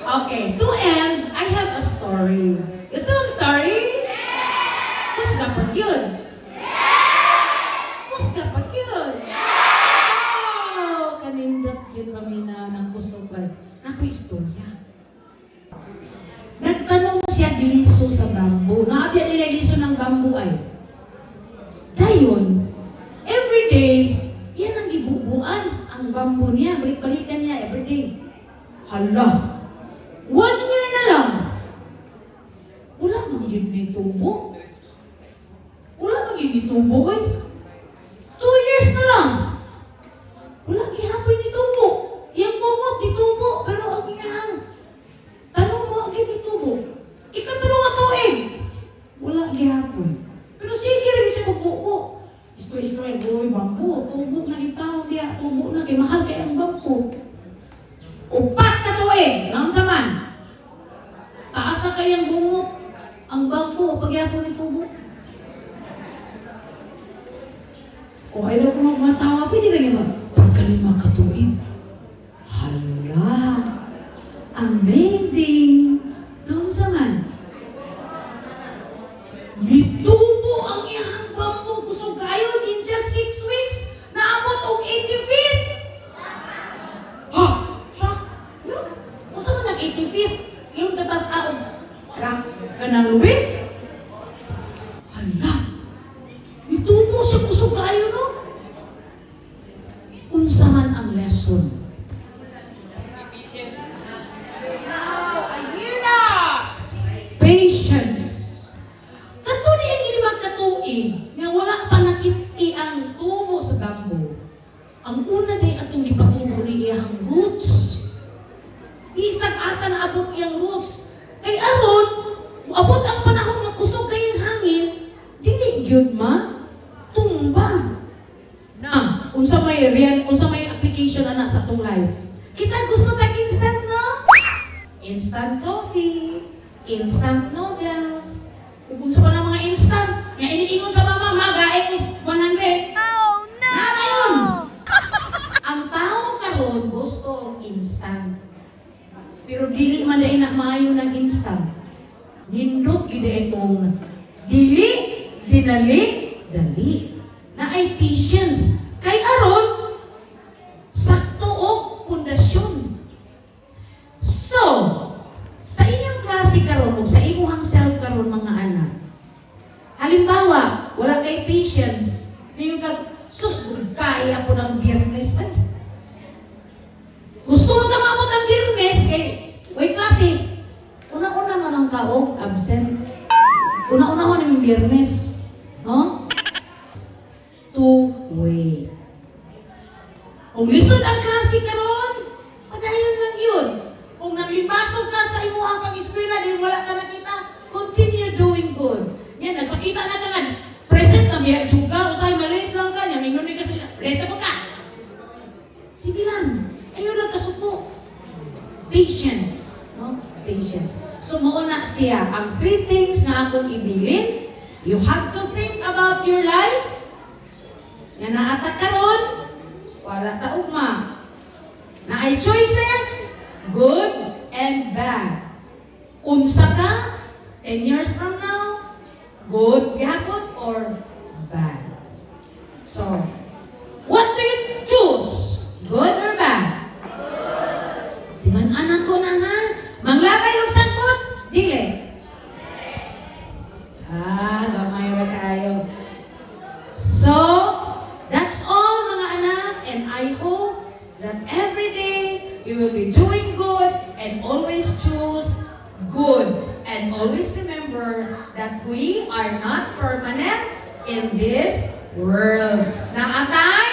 Okay, to end, I have a story. Gusto mo ang story? Kus dapat yun. Kus dapat yun. Oh, kanindot yun kami na ng gusto pa. Naku, istorya. Nagtanong siya liso sa bambu. Naabya nila liso ng bambu ay. Dayon, everyday, yan ang ibubuan. Ang bambu niya, balik-balikan niya everyday. Hala, 1 year na lang. Wala mang yun may tubo. Wala mang yun may tubo ay. 2 years na lang. Wala gihapon ni tubo. Iyang bumot ni tubo, pero ang iyang tanong mo ang ni tubo. Ikatulong nga tuig. Wala gihapon. Pero sige rin siya magbuo. Isto ay boy bambu, tubo na ni tao diya, tubo na kay mahal kay ang bambu. Upat ka tuig, lang saman. Taas na kayang bumot ang bambu pagyapon ni tubo. O ayaw ko magmatawa, pwede rin naman. Pagkalima ka tuig. Hala, amazing. Lang saman. Nitubo ang iyang bambu kusog kayo in just 6 weeks. Naabot og 80 feet. Ha? Siya? Masa man nag 80 feet? Yung tatas ako. Crack ka ng lubid? Hala. Nitubo siya kusog kayo, no? Unsa man ang lesson? Patience. Katuli ang ilimang katuig nga wala pa nakiti ang tubo sa bambu. Ang una day atong ipatubo ni iyang roots. Bisag asa na abot iyang roots. Kay aron, abot ang panahon nga kusog kayong hangin, dili gyud tumba. Na, unsa may application ana sa atong life. Kita gusto tag instant, no? Instant coffee, instant noodles. Kung sa mga instant, nga iniingon sa mama, magaing 100. Oh no! Na ngayon! Ang tao karon gusto instant. Pero dili man dahil na maayo ng instant. Nindot gid itong dili, dinali, dali. Na ay patience. Kay aron, sakto og pundasyon. So, sa inyong klase karon o sa imuhang self karon mga anak, halimbawa, wala kay patience, ngayon ka, sus, kaya ako ng Biyernes. Ay, gusto mo kang abot ang Biyernes, kay, wait klase, una-una na lang ka, absent. Una-una ko ng Biyernes. No? Two-way. Kung lisod ang klase karon, padayon lang yun. Kung naglibasog ka sa imuhang pag-eskwela, din wala ka nakita, continue doing good. Yan, nagpakita na ka nga, present na miya, juga, usay, maliit lang ka niya, may nunay ka sa leta mo ka. Sige lang, ayun lang kasuko. Patience. No? Patience. So, mauna siya, ang 3 things na akong ibilin, you have to think about your life, yan naatak ka ron, wala taugma. Na ay choices, good and bad. Unsa ka, 10 years from now, good gihapon or bad. So, what do you choose? Good or bad? Good. Diman anak ko na ha? Manglabay yung sagot? Dili. Gamay ra kayo. So, that's all mga anak, and I hope that every day you will be doing good and always choose good. And always remember that we are not permanent in this world. Na atay